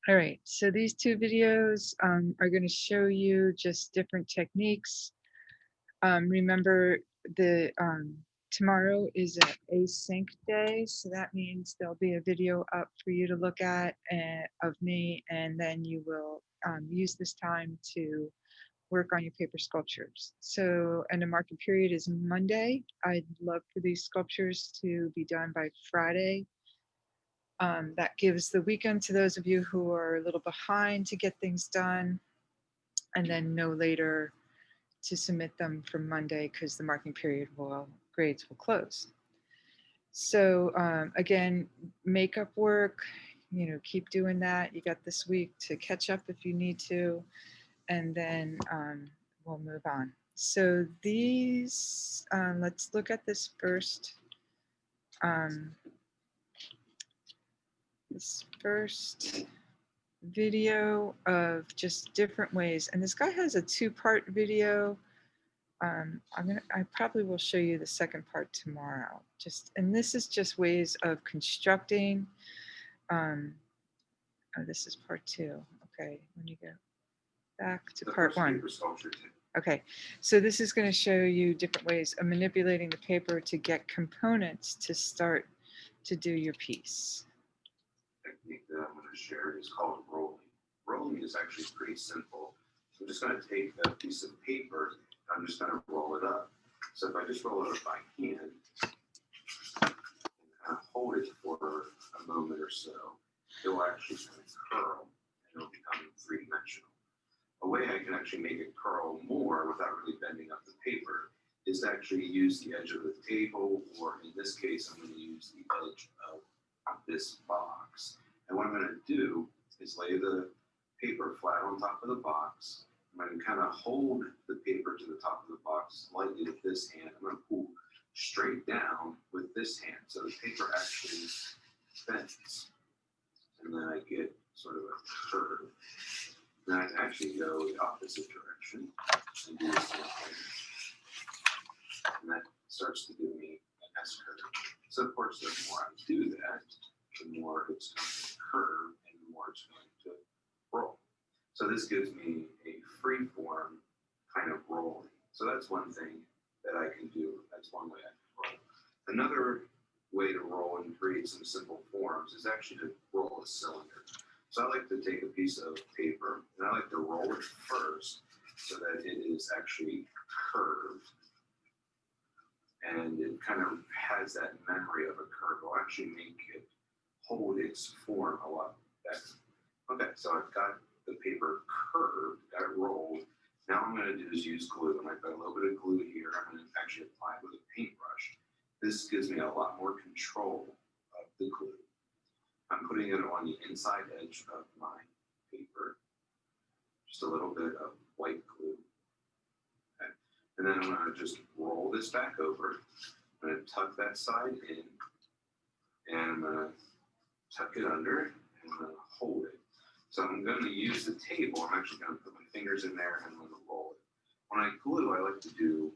All right, so these two videos are going to show you just different techniques. Remember, the tomorrow is an async day, so that means there'll be a video up for you to look at of me, and then you will use this time to work on your paper sculptures. So, and the marking period is Monday. I'd love for these sculptures to be done by Friday. That gives the weekend to those of you who are a little behind to get things done, and then no later to submit them for Monday because the marking period will grades will close. So again, makeup work, keep doing that. You got this week to catch up if you need to, and then we'll move on. So these, let's look at um, this first video of just different ways. And this guy has a two-part video. I probably will show you the second part tomorrow. And this is just ways of constructing. Oh, this is part two. Okay, when you go back to part one. Okay, so this is going to show you different ways of manipulating the paper to get components to start to do your piece. Technique that I'm going to share is called rolling. Rolling is actually pretty simple. So I'm just going to take a piece of paper and I'm just going to roll it up. So if I just roll it up by hand and kind of hold it for a moment or so, it will actually kind of curl and it'll become three-dimensional. A way I can actually make it curl more without really bending up the paper is to actually use the edge of the table, or in this case, I'm going to use the edge of this box. And what I'm going to do is lay the paper flat on top of the box. I'm going to kind of hold the paper to the top of the box slightly with this hand. I'm going to pull straight down with this hand. So the paper actually bends. And then I get sort of a curve. Then I can actually go the opposite direction and do the same thing. And that starts to give me an S curve. So of course, the more I do that, the more it's going to curve and the more it's going to roll. So this gives me a free form kind of rolling. So that's one thing that I can do. That's one way I can roll. Another way to roll and create some simple forms is actually to roll a cylinder. So I like to take a piece of paper and I like to roll it first so that it is actually curved. And it kind of has that memory of a curve. It'll actually make it hold its form a lot better. Okay, so I've got the paper curved, got it rolled. Now what I'm going to do is use glue, and I've got a little bit of glue here. I'm going to actually apply it with a paintbrush. This gives me a lot more control of the glue. I'm putting it on the inside edge of my paper. Just a little bit of white glue. Okay. And then I'm going to just roll this back over. I'm going to tuck that side in, and I'm going to tuck it under, and I'm going to hold it. So I'm going to use the table. I'm actually going to put my fingers in there, and I'm going to roll it. When I glue, I like to do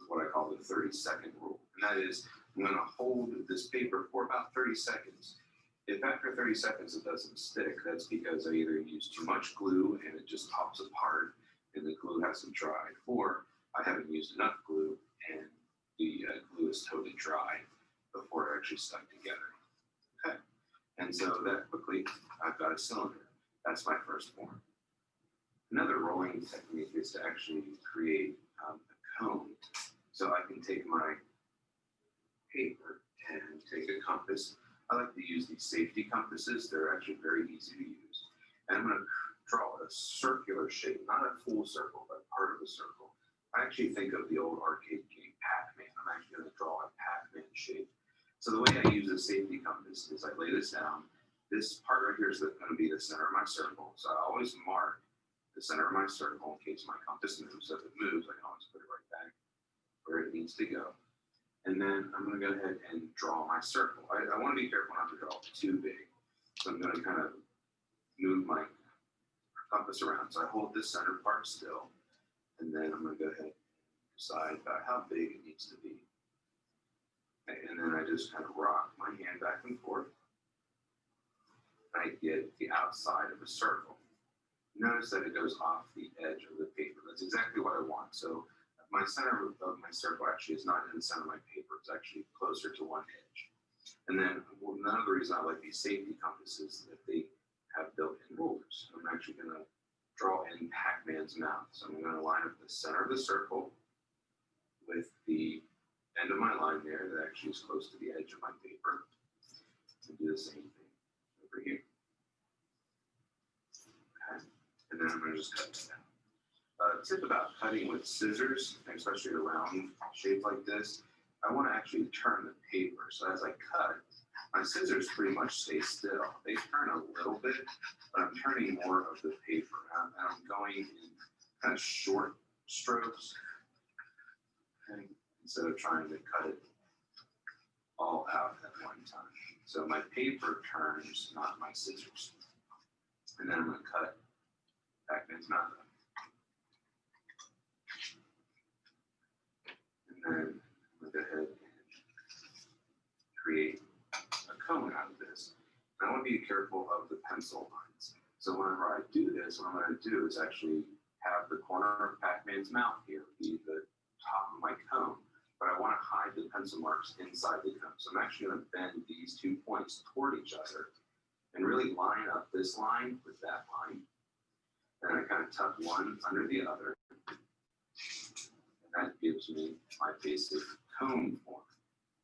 what I call the 30-second rule. And that is, I'm going to hold this paper for about 30 seconds. If after 30 seconds it doesn't stick, that's because I either used too much glue and it just pops apart and the glue hasn't dried, or I haven't used enough glue and the glue is totally dry before it actually stuck together. Okay, and so that quickly, I've got a cylinder. That's my first form. Another rolling technique is to actually create a cone. So I can take my paper and take a compass. I like to use these safety compasses. They're actually very easy to use. And I'm going to draw a circular shape, not a full circle, but part of a circle. I actually think of the old arcade game Pac-Man. I'm actually going to draw a Pac-Man shape. So the way I use a safety compass is I lay this down. This part right here is going to be the center of my circle. So I always mark the center of my circle in case my compass moves. So if it moves, I can always put it right back where it needs to go. And then I'm going to go ahead and draw my circle. I want to be careful not to draw too big. So I'm going to kind of move my compass around. So I hold this center part still. And then I'm going to go ahead and decide about how big it needs to be. Okay, and then I just kind of rock my hand back and forth. I I get the outside of a circle. Notice that it goes off the edge of the paper. That's exactly what I want. So my center of my circle actually is not in the center of my paper. It's actually closer to one edge. And then another reason I like these safety compasses is that they have built-in rulers. I'm actually going to draw in Pac-Man's mouth. So I'm going to line up the center of the circle with the end of my line there that actually is close to the edge of my paper. And do the same thing over here. Okay. And then I'm going to just cut it down. Tip about cutting with scissors, especially a round shape like this, I want to actually turn the paper. So as I cut, my scissors pretty much stay still. They turn a little bit, but I'm turning more of the paper. And I'm going in kind of short strokes, okay, instead of trying to cut it all out at one time. So my paper turns, not my scissors. And then I'm going to cut Pac-Man's mouth up. And then I'm going to go ahead and create a cone out of this. And I want to be careful of the pencil lines. So whenever I do this, what I'm going to do is actually have the corner of Pac-Man's mouth here be the top of my cone. But I want to hide the pencil marks inside the cone. So I'm actually going to bend these 2 points toward each other and really line up this line with that line. And I kind of tuck one under the other. And that gives me my basic cone form.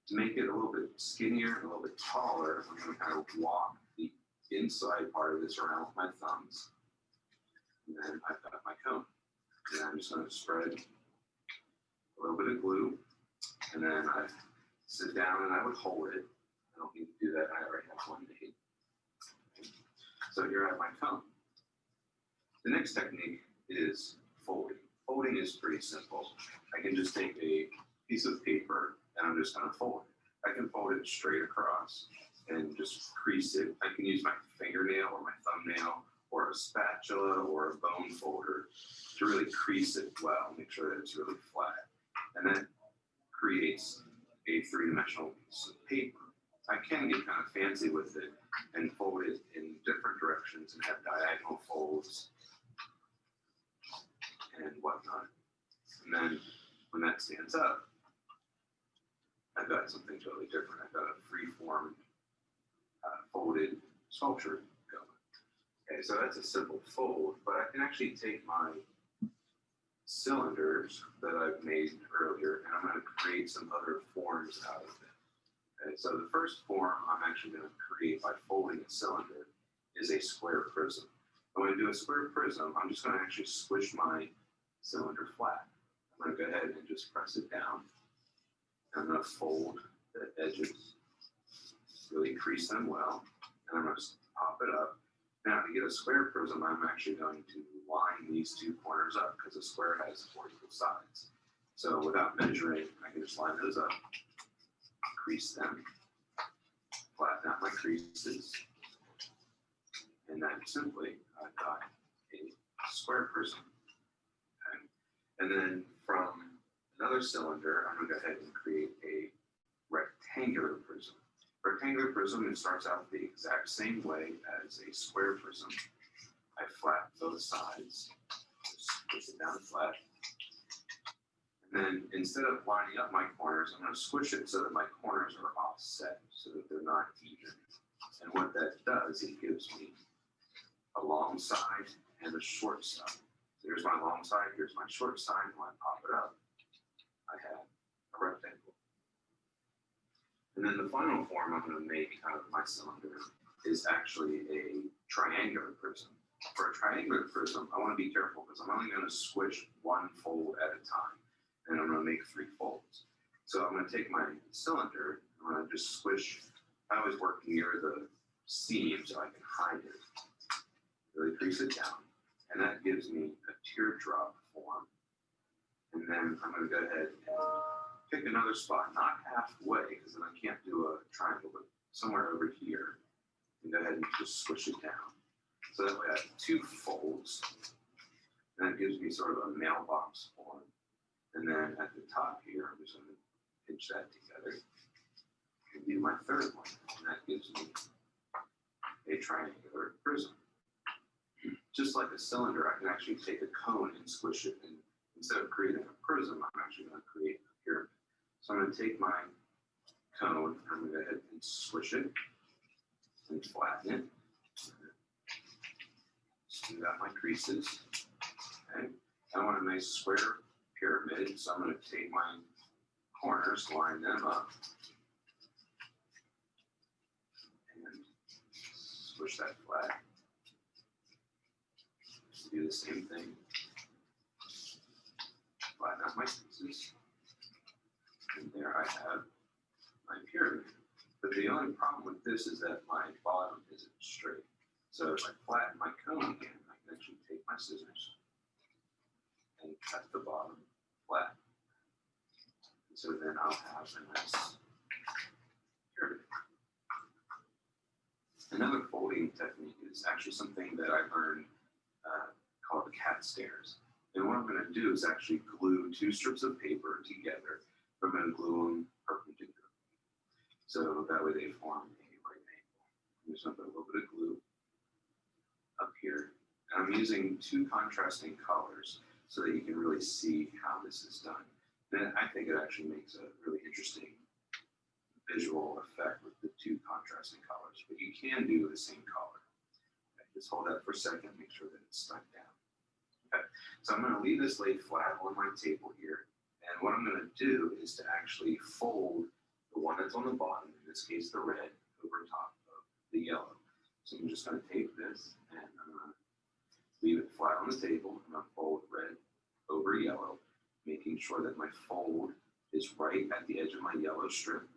To make it a little bit skinnier and a little bit taller, I'm going to kind of walk the inside part of this around with my thumbs. And then I've got my cone. And I'm just going to spread a little bit of glue. And then I sit down and I would hold it. I don't need to do that. I already have one made. So here I have my cone. The next technique is folding. Folding is pretty simple. I can just take a piece of paper and I'm just going to fold it. I can fold it straight across and just crease it. I can use my fingernail or my thumbnail or a spatula or a bone folder to really crease it well, make sure that it's really flat. And that creates a three-dimensional piece of paper. I can get kind of fancy with it and fold it in different directions and have diagonal folds and whatnot. And then when that stands up, I've got something totally different. I've got a free-form folded sculpture going. Okay, so that's a simple fold, but I can actually take my cylinders that I've made earlier and I'm going to create some other forms out of it. Okay, so the first form I'm actually going to create by folding a cylinder is a square prism. And when I do a square prism, I'm just going to actually squish my cylinder flat. I'm going to go ahead and just press it down. I'm going to fold the edges, really crease them well, and I'm going to pop it up. Now, to get a square prism, I'm actually going to line these two corners up because a square has 4 equal sides. So without measuring, I can just line those up, crease them, flatten out my creases, and then simply I've got a square prism. Okay. And then from another cylinder, I'm going to go ahead and create a rectangular prism. Rectangular prism, it starts out the exact same way as a square prism. I flatten both sides, just push it down flat. And then instead of lining up my corners, I'm going to squish it so that my corners are offset, so that they're not even. And what that does, it gives me a long side and a short side. So here's my long side, here's my short side, and when I pop it up, I have a rectangle. And then the final form I'm going to make out of my cylinder is actually a triangular prism. For a triangular prism, I want to be careful because I'm only going to squish one fold at a time. And I'm going to make 3 folds. So I'm going to take my cylinder, I'm going to just squish. I always work near the seam so I can hide it. Really crease it down. And that gives me a teardrop form. And then I'm going to go ahead and pick another spot, not halfway, because then I can't do a triangle, but somewhere over here. And go ahead and just squish it down. So that way I have 2 folds. And that gives me sort of a mailbox form. And then at the top here, I'm just going to pinch that together and do my third one. And that gives me a triangular prism. Just like a cylinder, I can actually take a cone and squish it, and instead of creating a prism, I'm actually going to create a pyramid. So I'm going to take my cone, I'm going to go ahead and squish it and flatten it. Smooth out my creases. Okay. I want a nice square pyramid, so I'm going to take my corners, line them up, and squish that flat. Do the same thing. Flatten out my pieces. And there I have my pyramid. But the only problem with this is that my bottom isn't straight. So if I flatten my cone again, I can actually take my scissors and cut the bottom flat. And so then I'll have a nice pyramid. Another folding technique is actually something that I learned called the cat stairs. And what I'm going to do is actually glue two strips of paper together. I'm going to glue them perpendicular. So that way they form a right angle. I'm just going to put a little bit of glue up here. And I'm using two contrasting colors so that you can really see how this is done. And I think it actually makes a really interesting visual effect with the two contrasting colors. But you can do the same color. Okay, just hold that for a second, make sure that it's stuck down. Okay, so I'm going to leave this laid flat on my table here. And what I'm going to do is to actually fold the one that's on the bottom, in this case the red, over top of the yellow. So I'm just going to take this and I'm going to leave it flat on the table. I'm going to fold red over yellow, making sure that my fold is right at the edge of my yellow strip,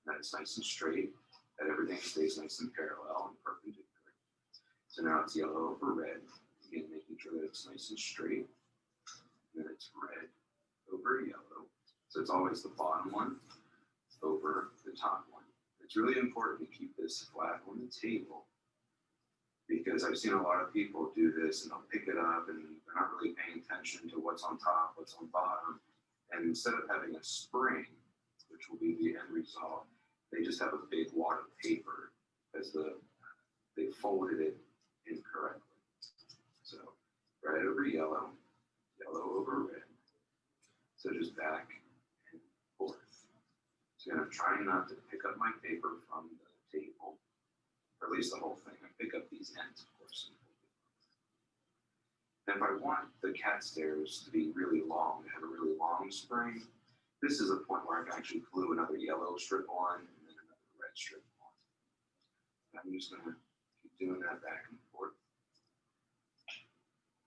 that it's nice and straight, that everything stays nice and parallel and perpendicular. So now it's yellow over red. Again, making sure that it's nice and straight. And then it's red over yellow. So it's always the bottom one over the top one. It's really important to keep this flat on the table because I've seen a lot of people do this and they'll pick it up and they're not really paying attention to what's on top, what's on bottom. And instead of having a spring, which will be the end result, they just have a big wad of paper because they folded it incorrectly. So red over yellow, yellow over red. So just back and forth. So I'm trying not to pick up my paper from the table, or at least the whole thing. I pick up these ends, of course. And if I want the cat stairs to be really long, to have a really long spring, this is a point where I can actually glue another yellow strip on and then another red strip on. I'm just going to keep doing that back and forth.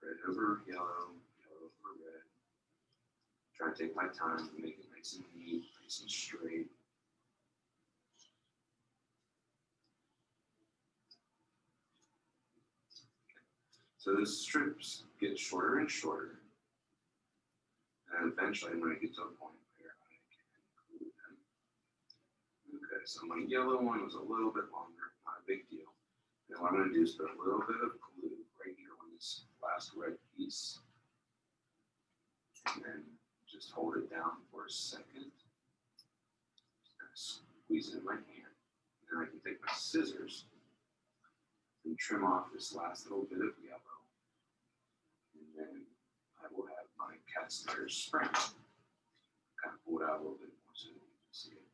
Red over yellow, yellow over red. Try to take my time to make it nice and neat, nice and straight. So the strips get shorter and shorter. And eventually I'm going to get to a point where I can glue them. Okay, so my yellow one was a little bit longer, not a big deal. And what I'm going to do is put a little bit of glue right here on this last red piece. And then just hold it down for a second. Just kind of squeeze it in my hand. And then I can take my scissors and trim off this last little bit of yellow. And then I will have my cat stairs spring. Kind of pull it out a little bit more so that you can see it.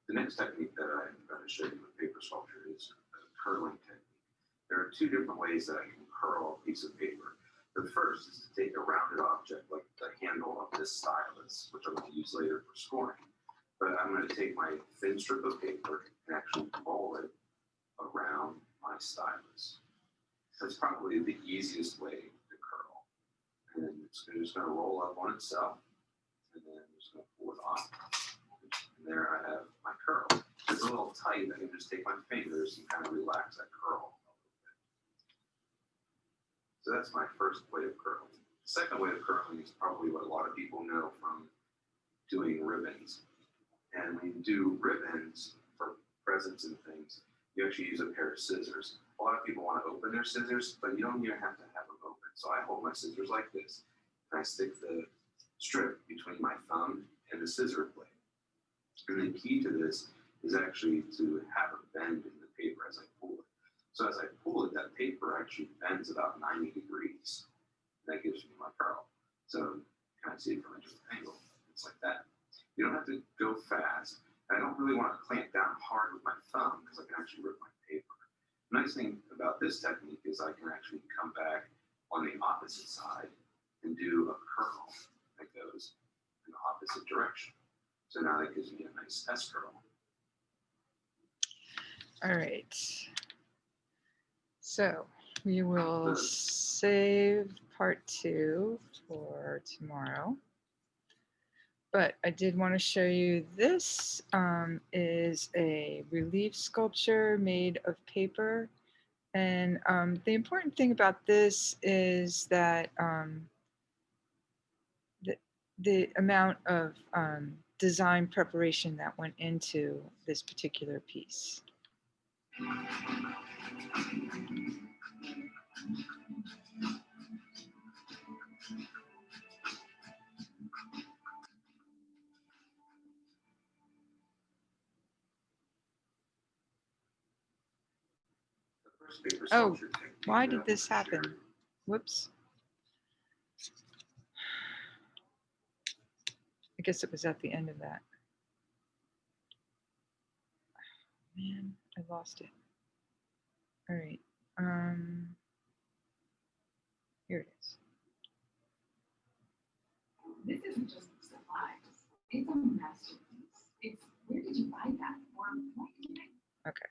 The next technique that I'm going to show you with paper sculpture is a curling technique. There are two different ways that I can curl a piece of paper. The first is to take a rounded object like the handle of this stylus, which I'm going to use later for scoring. But I'm going to take my thin strip of paper and actually roll it around my stylus. That's probably the easiest way to curl. And then it's just going to roll up on itself, and then I'm just going to pull it off. And there I have my curl. It's a little tight. I can just take my fingers and kind of relax that curl a little bit. So that's my first way of curling. The second way of curling is probably what a lot of people know from doing ribbons. And when you do ribbons for presents and things, you actually use a pair of scissors. A lot of people want to open their scissors, but you don't even have to have them open. So I hold my scissors like this, and I stick the strip between my thumb and the scissor blade. And the key to this is actually to have a bend in the paper as I pull it. So as I pull it, that paper actually bends about 90 degrees. That gives me my curl. So kind of see it from a different angle. It's like that. You don't have to go fast. I don't really want to clamp down hard with my thumb because I can actually rip my paper. The nice thing about this technique is I can actually come back on the opposite side and do a curl that goes in the opposite direction. So now that gives me a nice S curl. All right. So we will save part 2 for tomorrow. But I did want to show you this is a relief sculpture made of paper. And the important thing about this is that the amount of design preparation that went into this particular piece. Oh, why did this happen? Whoops. I guess it was at the end of that. Man, I lost it. All right. Here it is. This isn't just supplies. It's a masterpiece. It's where did you buy that? Or why did you make it? Okay.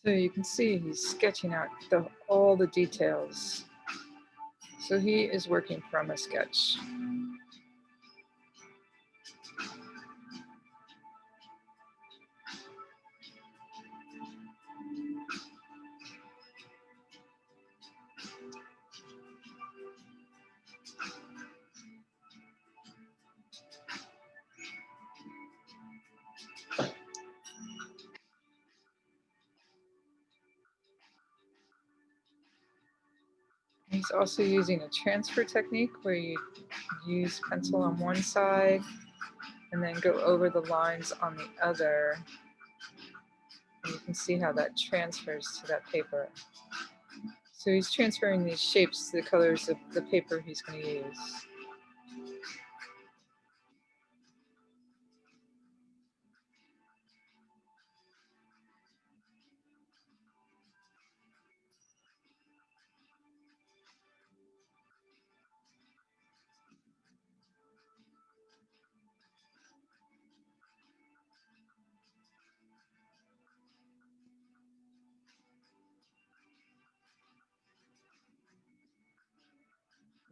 So you can see he's sketching out all the details. So he is working from a sketch. He's also using a transfer technique where you use pencil on one side and then go over the lines on the other. And you can see how that transfers to that paper. So he's transferring these shapes to the colors of the paper he's going to use.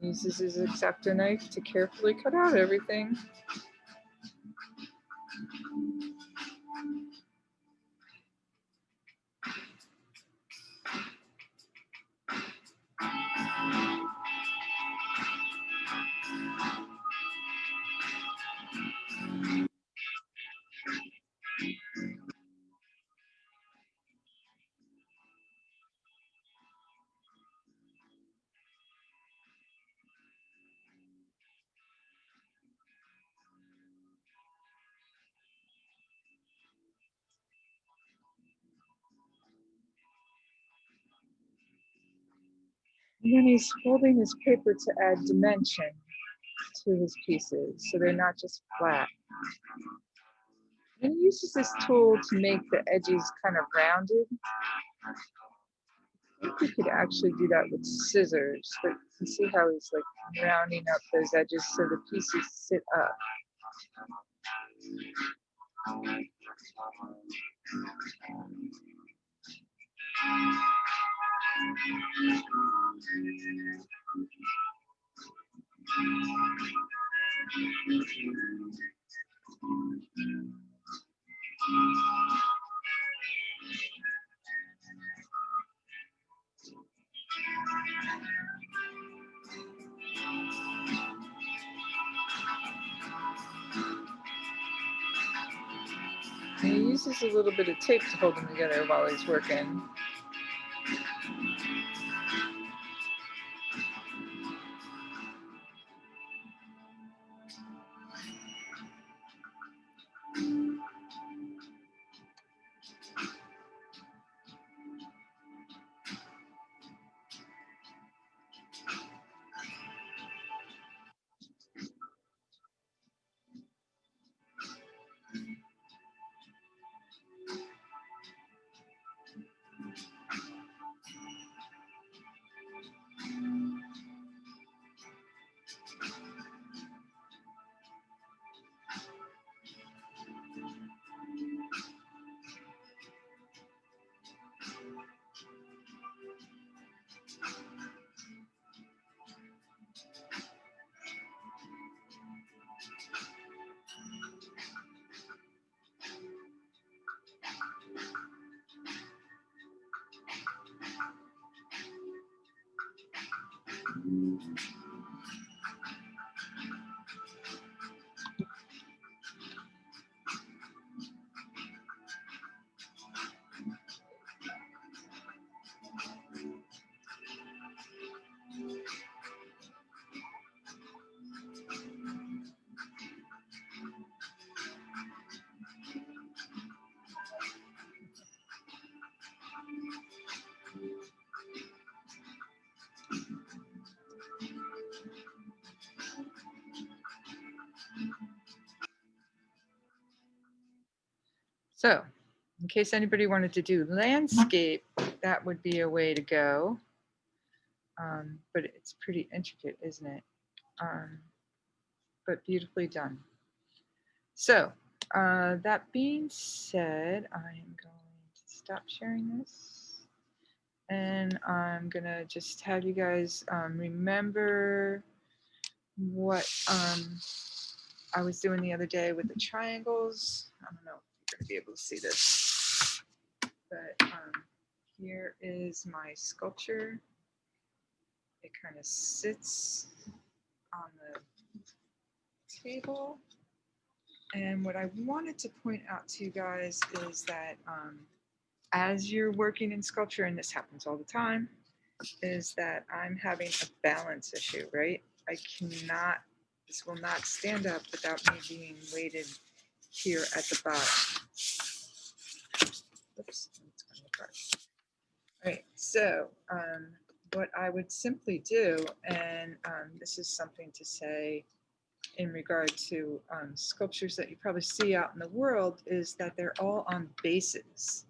He uses his X-Acto knife to carefully cut out everything. And then he's folding his paper to add dimension to his pieces, so they're not just flat. And he uses this tool to make the edges kind of rounded. I think we could actually do that with scissors, but you can see how he's like rounding up those edges so the pieces sit up. He uses a little bit of tape to hold them together while he's working. So, in case anybody wanted to do landscape, that would be a way to go. But it's pretty intricate, isn't it? But beautifully done. So, that being said, I am going to stop sharing this. And I'm going to just have you guys remember what I was doing the other day with the triangles. I don't know if you're going to be able to see this, but here is my sculpture. It kind of sits on the table. And what I wanted to point out to you guys is that as you're working in sculpture, and this happens all the time, is that I'm having a balance issue, right? I cannot, this will not stand up without me being weighted here at the bottom. Oops, it's going apart. All right, so what I would simply do, and this is something to say in regard to sculptures that you probably see out in the world, is that they're all on bases.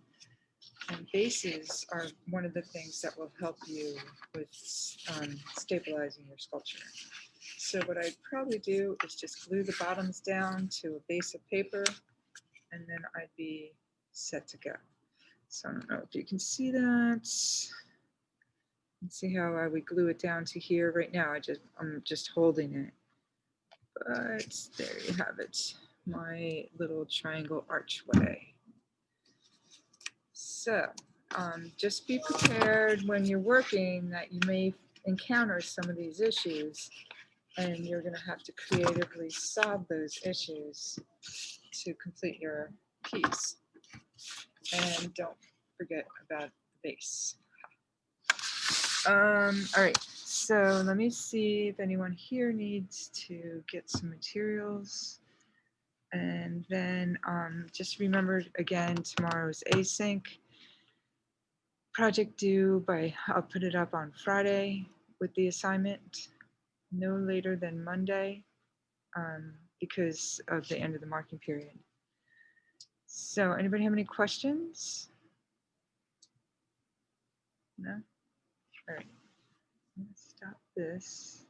And bases are one of the things that will help you with stabilizing your sculpture. So what I'd probably do is just glue the bottoms down to a base of paper, and then I'd be set to go. So I don't know if you can see that. Let's see how I would glue it down to here. Right now, I'm just holding it. But there you have it, my little triangle archway. So just be prepared when you're working that you may encounter some of these issues, and you're going to have to creatively solve those issues to complete your piece. And don't forget about the base. All right, so let me see if anyone here needs to get some materials. And then just remember, again, tomorrow's async. Project due by, I'll put it up on Friday with the assignment, no later than Monday, because of the end of the marking period. So anybody have any questions? No? All right, I'm gonna stop this.